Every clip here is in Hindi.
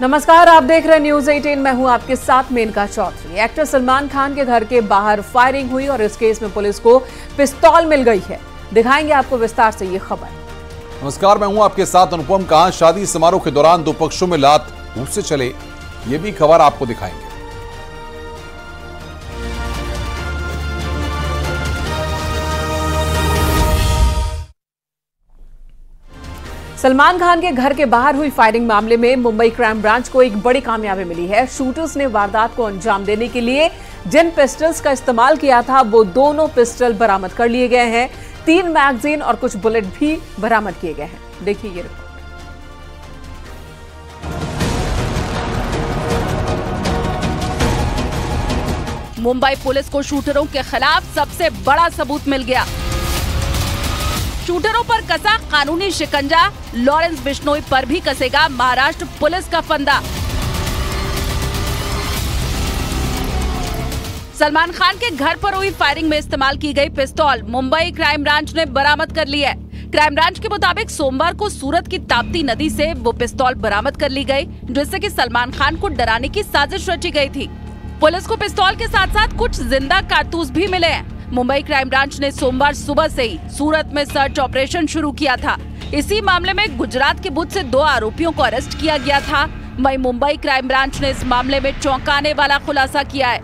नमस्कार, आप देख रहे हैं न्यूज 18। मैं हूं आपके साथ मेनका चौधरी। एक्टर सलमान खान के घर के बाहर फायरिंग हुई और इस केस में पुलिस को पिस्तौल मिल गई है। दिखाएंगे आपको विस्तार से ये खबर। नमस्कार, मैं हूं आपके साथ अनुपम। कहां शादी समारोह के दौरान दो पक्षों में लात से चले, ये भी खबर आपको दिखाएंगे। सलमान खान के घर के बाहर हुई फायरिंग मामले में मुंबई क्राइम ब्रांच को एक बड़ी कामयाबी मिली है। शूटर्स ने वारदात को अंजाम देने के लिए जिन पिस्टल्स का इस्तेमाल किया था वो दोनों पिस्टल बरामद कर लिए गए हैं। 3 मैगजीन और कुछ बुलेट भी बरामद किए गए हैं। देखिए ये रिपोर्ट। मुंबई पुलिस को शूटरों के खिलाफ सबसे बड़ा सबूत मिल गया। शूटरों पर कसा कानूनी शिकंजा, लॉरेंस बिश्नोई पर भी कसेगा महाराष्ट्र पुलिस का फंदा। सलमान खान के घर पर हुई फायरिंग में इस्तेमाल की गई पिस्तौल मुंबई क्राइम ब्रांच ने बरामद कर ली है। क्राइम ब्रांच के मुताबिक सोमवार को सूरत की ताप्ती नदी से वो पिस्तौल बरामद कर ली गई, जिससे कि सलमान खान को डराने की साजिश रची गई थी। पुलिस को पिस्तौल के साथ साथ कुछ जिंदा कारतूस भी मिले हैं। मुंबई क्राइम ब्रांच ने सोमवार सुबह से ही सूरत में सर्च ऑपरेशन शुरू किया था। इसी मामले में गुजरात के बुध से 2 आरोपियों को अरेस्ट किया गया था। वहीं मुंबई क्राइम ब्रांच ने इस मामले में चौंकाने वाला खुलासा किया है।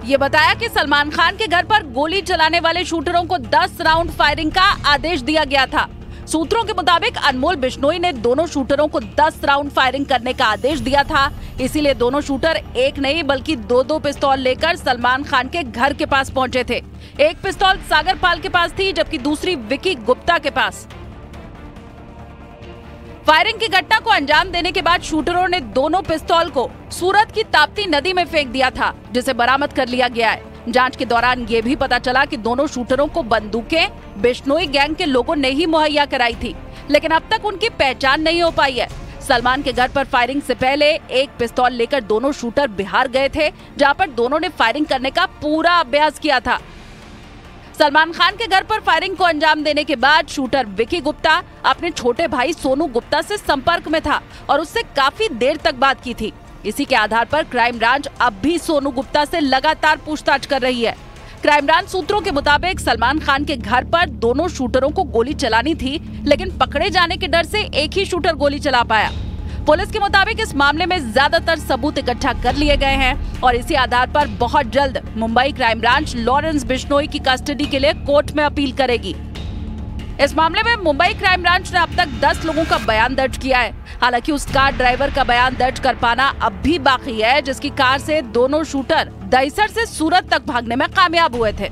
ये बताया कि सलमान खान के घर पर गोली चलाने वाले शूटरों को 10 राउंड फायरिंग का आदेश दिया गया था। सूत्रों के मुताबिक अनमोल बिश्नोई ने दोनों शूटरों को 10 राउंड फायरिंग करने का आदेश दिया था। इसीलिए दोनों शूटर एक नहीं बल्कि 2-2 पिस्तौल लेकर सलमान खान के घर के पास पहुंचे थे। एक पिस्तौल सागर पाल के पास थी, जबकि दूसरी विकी गुप्ता के पास। फायरिंग की घटना को अंजाम देने के बाद शूटरों ने दोनों पिस्तौल को सूरत की ताप्ती नदी में फेंक दिया था, जिसे बरामद कर लिया गया है। जांच के दौरान ये भी पता चला कि दोनों शूटरों को बंदूकें बिश्नोई गैंग के लोगों ने ही मुहैया कराई थी, लेकिन अब तक उनकी पहचान नहीं हो पाई है। सलमान के घर पर फायरिंग से पहले एक पिस्तौल लेकर दोनों शूटर बिहार गए थे, जहां पर दोनों ने फायरिंग करने का पूरा अभ्यास किया था। सलमान खान के घर पर फायरिंग को अंजाम देने के बाद शूटर विकी गुप्ता अपने छोटे भाई सोनू गुप्ता से संपर्क में था और उससे काफी देर तक बात की थी। इसी के आधार पर क्राइम ब्रांच अब भी सोनू गुप्ता से लगातार पूछताछ कर रही है। क्राइम ब्रांच सूत्रों के मुताबिक सलमान खान के घर पर दोनों शूटरों को गोली चलानी थी, लेकिन पकड़े जाने के डर से एक ही शूटर गोली चला पाया। पुलिस के मुताबिक इस मामले में ज्यादातर सबूत इकट्ठा कर लिए गए हैं और इसी आधार पर बहुत जल्द Mumbai crime branch Lawrence Bishnoi की कस्टडी के लिए कोर्ट में अपील करेगी। इस मामले में मुंबई क्राइम ब्रांच ने अब तक 10 लोगों का बयान दर्ज किया है। हालांकि उस कार ड्राइवर का बयान दर्ज कर पाना अब भी बाकी है, जिसकी कार से दोनों शूटर दहिसर से सूरत तक भागने में कामयाब हुए थे।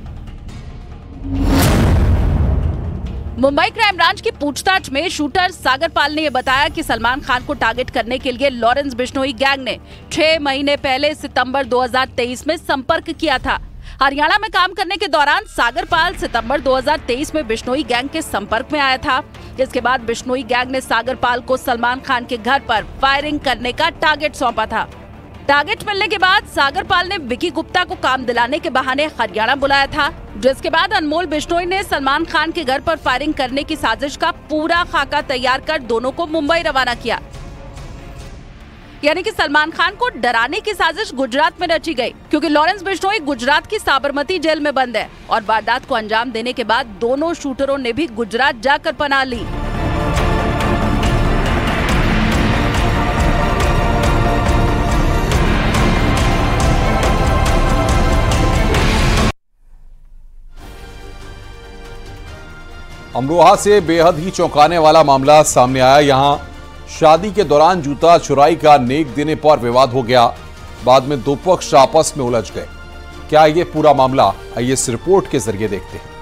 मुंबई क्राइम ब्रांच की पूछताछ में शूटर सागर पाल ने यह बताया कि सलमान खान को टारगेट करने के लिए लॉरेंस बिश्नोई गैंग ने 6 महीने पहले सितंबर 2023 में संपर्क किया था। हरियाणा में काम करने के दौरान सागर पाल सितंबर 2023 में बिश्नोई गैंग के संपर्क में आया था। इसके बाद बिश्नोई गैंग ने सागर पाल को सलमान खान के घर पर फायरिंग करने का टारगेट सौंपा था। टारगेट मिलने के बाद सागर पाल ने विकी गुप्ता को काम दिलाने के बहाने हरियाणा बुलाया था, जिसके बाद अनमोल बिश्नोई ने सलमान खान के घर पर फायरिंग करने की साजिश का पूरा खाका तैयार कर दोनों को मुंबई रवाना किया। यानी कि सलमान खान को डराने की साजिश गुजरात में रची गई, क्योंकि लॉरेंस बिश्नोई गुजरात की साबरमती जेल में बंद है और वारदात को अंजाम देने के बाद दोनों शूटरों ने भी गुजरात जाकर पनाह ली। अमरोहा से बेहद ही चौंकाने वाला मामला सामने आया। यहां शादी के दौरान जूता चुराई का नेक देने पर विवाद हो गया। बाद में दो पक्ष आपस में उलझ गए। क्या ये पूरा मामला, आइए इस रिपोर्ट के जरिए देखते हैं।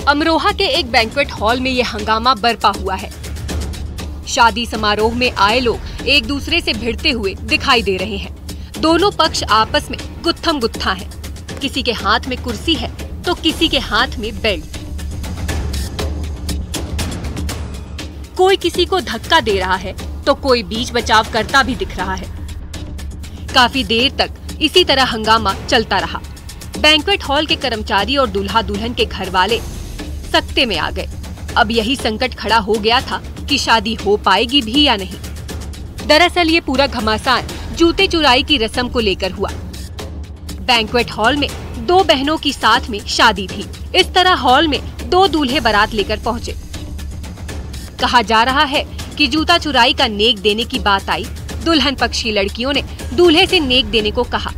अमरोहा के एक बैंक्वेट हॉल में ये हंगामा बरपा हुआ है। शादी समारोह में आए लोग एक दूसरे से भिड़ते हुए दिखाई दे रहे हैं। दोनों पक्ष आपस में गुत्थम गुत्था हैं। किसी के हाथ में कुर्सी है तो किसी के हाथ में बेल्ट। कोई किसी को धक्का दे रहा है तो कोई बीच बचाव करता भी दिख रहा है। काफी देर तक इसी तरह हंगामा चलता रहा। बैंक्वेट हॉल के कर्मचारी और दूल्हा दुल्हन के घर वाले सकते में आ गए। अब यही संकट खड़ा हो गया था कि शादी हो पाएगी भी या नहीं। दरअसल ये पूरा घमासान जूते चुराई की रस्म को लेकर हुआ। बैंक्वेट हॉल में दो बहनों की साथ में शादी थी। इस तरह हॉल में दो दूल्हे बारात लेकर पहुँचे। कहा जा रहा है कि जूता चुराई का नेक देने की बात आई। दुल्हन पक्ष की लड़कियों ने दूल्हे से नेक देने को कहा।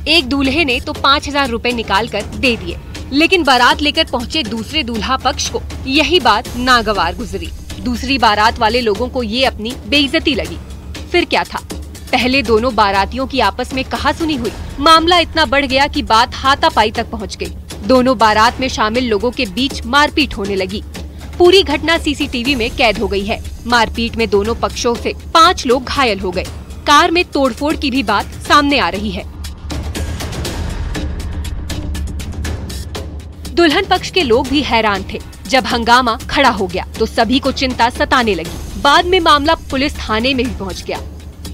एक दूल्हे ने तो 5,000 रुपए निकाल कर दे दिए, लेकिन बारात लेकर पहुँचे दूसरे दूल्हा पक्ष को यही बात नागवार गुजरी। दूसरी बारात वाले लोगों को ये अपनी बेइज्जती लगी। फिर क्या था, पहले दोनों बारातियों की आपस में कहासुनी हुई। मामला इतना बढ़ गया कि बात हाथापाई तक पहुँच गई। दोनों बारात में शामिल लोगों के बीच मारपीट होने लगी। पूरी घटना सीसीटीवी में कैद हो गई है। मारपीट में दोनों पक्षों से 5 लोग घायल हो गए। कार में तोड़फोड़ की भी बात सामने आ रही है। दुल्हन पक्ष के लोग भी हैरान थे। जब हंगामा खड़ा हो गया तो सभी को चिंता सताने लगी। बाद में मामला पुलिस थाने में भी पहुंच गया।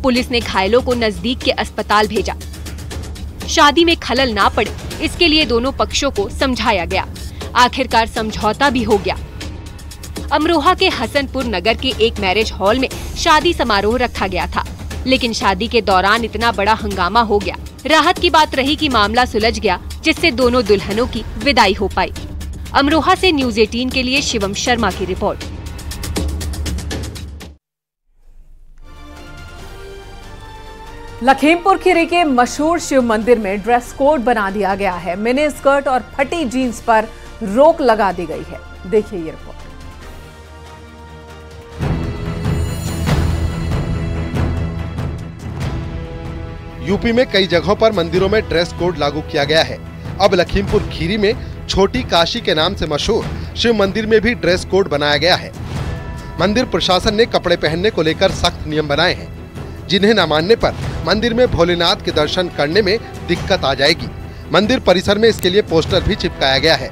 पुलिस ने घायलों को नजदीक के अस्पताल भेजा। शादी में खलल ना पड़े इसके लिए दोनों पक्षों को समझाया गया। आखिरकार समझौता भी हो गया। अमरोहा के हसनपुर नगर के एक मैरिज हॉल में शादी समारोह रखा गया था, लेकिन शादी के दौरान इतना बड़ा हंगामा हो गया। राहत की बात रही कि मामला सुलझ गया, जिससे दोनों दुल्हनों की विदाई हो पाई। अमरोहा से न्यूज़ 18 के लिए शिवम शर्मा की रिपोर्ट। लखीमपुर खीरी के मशहूर शिव मंदिर में ड्रेस कोड बना दिया गया है। मिनी स्कर्ट और फटी जीन्स पर रोक लगा दी गई है। देखिए ये रिपोर्ट। यूपी में कई जगहों पर मंदिरों में ड्रेस कोड लागू किया गया है। अब लखीमपुर खीरी में छोटी काशी के नाम से मशहूर शिव मंदिर में भी ड्रेस कोड बनाया गया है। मंदिर प्रशासन ने कपड़े पहनने को लेकर सख्त नियम बनाए हैं, जिन्हें न मानने पर मंदिर में भोलेनाथ के दर्शन करने में दिक्कत आ जाएगी। मंदिर परिसर में इसके लिए पोस्टर भी चिपकाया गया है,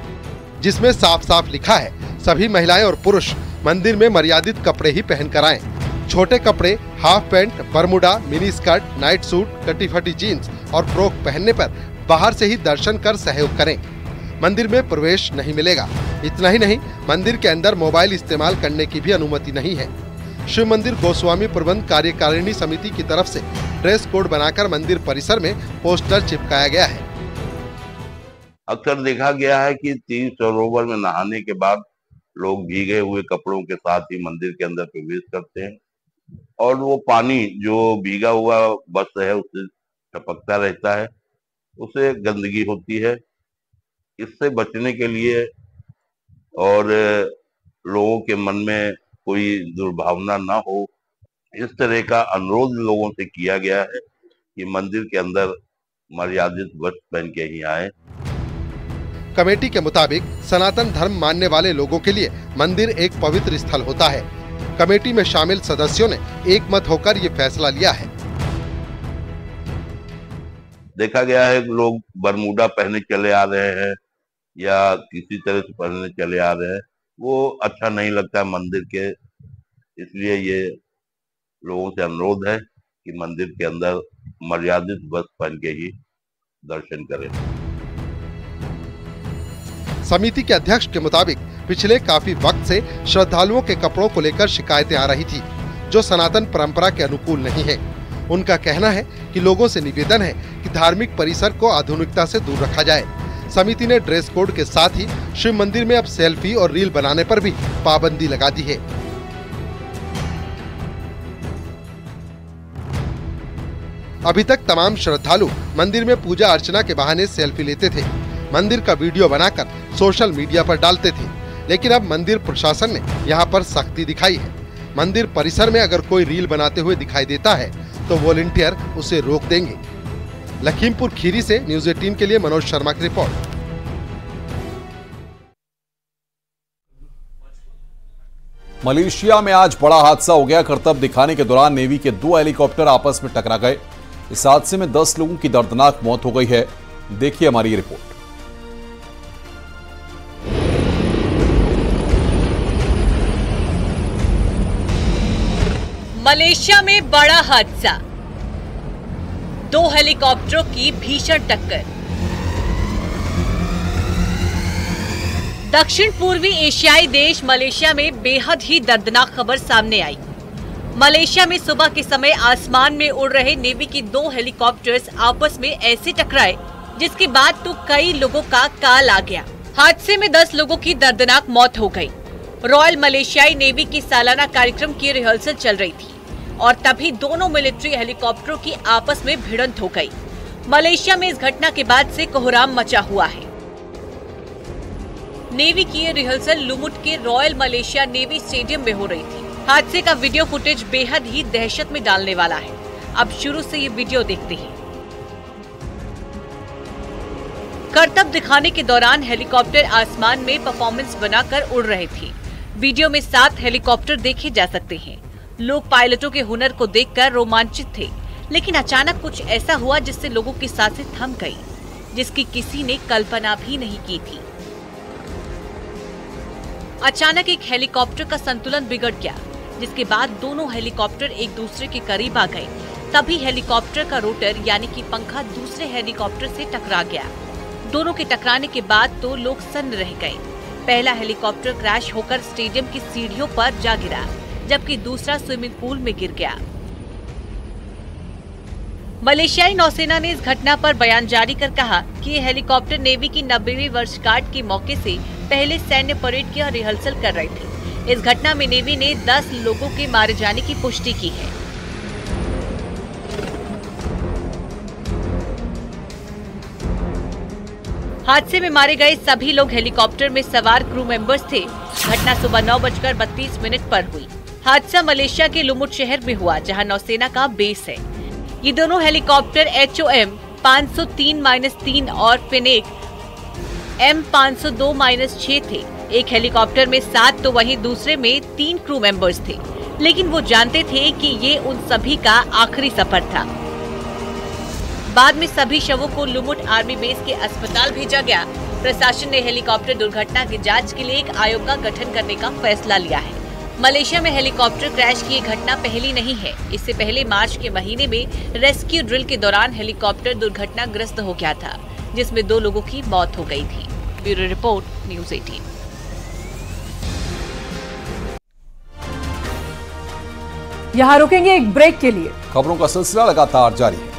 जिसमें साफ साफ लिखा है, सभी महिलाएं और पुरुष मंदिर में मर्यादित कपड़े ही पहन कर आएं। छोटे कपड़े, half pant, Bermuda, mini skirt, night suit, कटी फटी जीन्स और फ्रॉक पहनने पर बाहर से ही दर्शन कर सहयोग करें। मंदिर में प्रवेश नहीं मिलेगा। इतना ही नहीं, मंदिर के अंदर मोबाइल इस्तेमाल करने की भी अनुमति नहीं है। शिव मंदिर गोस्वामी प्रबंध कार्यकारिणी समिति की तरफ से ड्रेस कोड बनाकर मंदिर परिसर में पोस्टर चिपकाया गया है। अक्सर देखा गया है कि तीर्थ सरोवर में नहाने के बाद लोग भीगे हुए कपड़ों के साथ ही मंदिर के अंदर प्रवेश करते हैं और वो पानी जो भीगा हुआ वस्त्र है उससे टपकता रहता है, उससे गंदगी होती है। इससे बचने के लिए और लोगों के मन में कोई दुर्भावना ना हो, इस तरह का अनुरोध लोगों से किया गया है कि मंदिर के अंदर मर्यादित वस्त्र पहन के ही आए। कमेटी के मुताबिक सनातन धर्म मानने वाले लोगों के लिए मंदिर एक पवित्र स्थल होता है। कमेटी में शामिल सदस्यों ने एकमत होकर ये फैसला लिया है। देखा गया है कि लोग बरमूडा पहने चले आ रहे हैं या किसी तरह से पहनने चले आ रहे हैं, वो अच्छा नहीं लगता मंदिर के। इसलिए ये लोगों से अनुरोध है कि मंदिर के अंदर मर्यादित वस्त्र पहन के ही दर्शन करें। समिति के अध्यक्ष के मुताबिक पिछले काफी वक्त से श्रद्धालुओं के कपड़ों को लेकर शिकायतें आ रही थी, जो सनातन परंपरा के अनुकूल नहीं है। उनका कहना है कि लोगों से निवेदन है कि धार्मिक परिसर को आधुनिकता से दूर रखा जाए। समिति ने ड्रेस कोड के साथ ही शिव मंदिर में अब सेल्फी और रील बनाने पर भी पाबंदी लगा दी है। अभी तक तमाम श्रद्धालु मंदिर में पूजा अर्चना के बहाने सेल्फी लेते थे, मंदिर का वीडियो बनाकर सोशल मीडिया पर डालते थे, लेकिन अब मंदिर प्रशासन ने यहाँ पर सख्ती दिखाई है। मंदिर परिसर में अगर कोई रील बनाते हुए दिखाई देता है तो वॉलंटियर उसे रोक देंगे। लखीमपुर खीरी से न्यूज़ 18 के लिए मनोज शर्मा की रिपोर्ट। मलेशिया में आज बड़ा हादसा हो गया। करतब दिखाने के दौरान नेवी के 2 हेलीकॉप्टर आपस में टकरा गए। इस हादसे में 10 लोगों की दर्दनाक मौत हो गई है। देखिए हमारी ये रिपोर्ट। मलेशिया में बड़ा हादसा। दो हेलीकॉप्टरों की भीषण टक्कर। दक्षिण पूर्वी एशियाई देश मलेशिया में बेहद ही दर्दनाक खबर सामने आई। मलेशिया में सुबह के समय आसमान में उड़ रहे नेवी की दो हेलीकॉप्टर्स आपस में ऐसे टकराए जिसके बाद तो कई लोगों का काल आ गया। हादसे में 10 लोगों की दर्दनाक मौत हो गई। रॉयल मलेशियाई नेवी की सालाना कार्यक्रम की रिहर्सल चल रही थी और तभी दोनों मिलिट्री हेलीकॉप्टरों की आपस में भिड़ंत हो गई। मलेशिया में इस घटना के बाद से कोहराम मचा हुआ है। नेवी की ये रिहर्सल लुमुट के रॉयल मलेशिया नेवी स्टेडियम में हो रही थी। हादसे का वीडियो फुटेज बेहद ही दहशत में डालने वाला है। अब शुरू से ये वीडियो देखते हैं। करतब दिखाने के दौरान हेलीकॉप्टर आसमान में परफॉर्मेंस बनाकर उड़ रहे थे। वीडियो में 7 हेलीकॉप्टर देखे जा सकते हैं। लोग पायलटों के हुनर को देखकर रोमांचित थे, लेकिन अचानक कुछ ऐसा हुआ जिससे लोगों की सांसें थम गई, जिसकी किसी ने कल्पना भी नहीं की थी। अचानक एक हेलीकॉप्टर का संतुलन बिगड़ गया, जिसके बाद दोनों हेलीकॉप्टर एक दूसरे के करीब आ गए। तभी हेलीकॉप्टर का रोटर यानी कि पंखा दूसरे हेलीकॉप्टर से टकरा गया। दोनों के टकराने के बाद तो लोग सन्न रह गए। पहला हेलीकॉप्टर क्रैश होकर स्टेडियम की सीढ़ियों पर जा गिरा, जबकि दूसरा स्विमिंग पूल में गिर गया। मलेशियाई नौसेना ने इस घटना पर बयान जारी कर कहा कि ये हेलीकॉप्टर नेवी की 90वीं वर्षगांठ के मौके से पहले सैन्य परेड की रिहर्सल कर रही थी। इस घटना में नेवी ने 10 लोगों के मारे जाने की पुष्टि की है। हादसे में मारे गए सभी लोग हेलीकॉप्टर में सवार क्रू मेंबर्स थे। घटना सुबह 9:32 पर हुई। हादसा मलेशिया के लुमुट शहर में हुआ, जहां नौसेना का बेस है। ये दोनों हेलीकॉप्टर HOM 503-3 और फिनेक M502-6 थे। एक हेलीकॉप्टर में 7 तो वहीं दूसरे में 3 क्रू मेंबर्स थे, लेकिन वो जानते थे कि ये उन सभी का आखिरी सफर था। बाद में सभी शवों को लुमुट आर्मी बेस के अस्पताल भेजा गया। प्रशासन ने हेलीकॉप्टर दुर्घटना की जांच के लिए एक आयोग का गठन करने का फैसला लिया है। मलेशिया में हेलीकॉप्टर क्रैश की घटना पहली नहीं है। इससे पहले मार्च के महीने में रेस्क्यू ड्रिल के दौरान हेलीकॉप्टर दुर्घटनाग्रस्त हो गया था, जिसमें 2 लोगों की मौत हो गई थी। Bureau report, news 18। यहाँ रुकेंगे एक ब्रेक के लिए। खबरों का सिलसिला लगातार जारी है।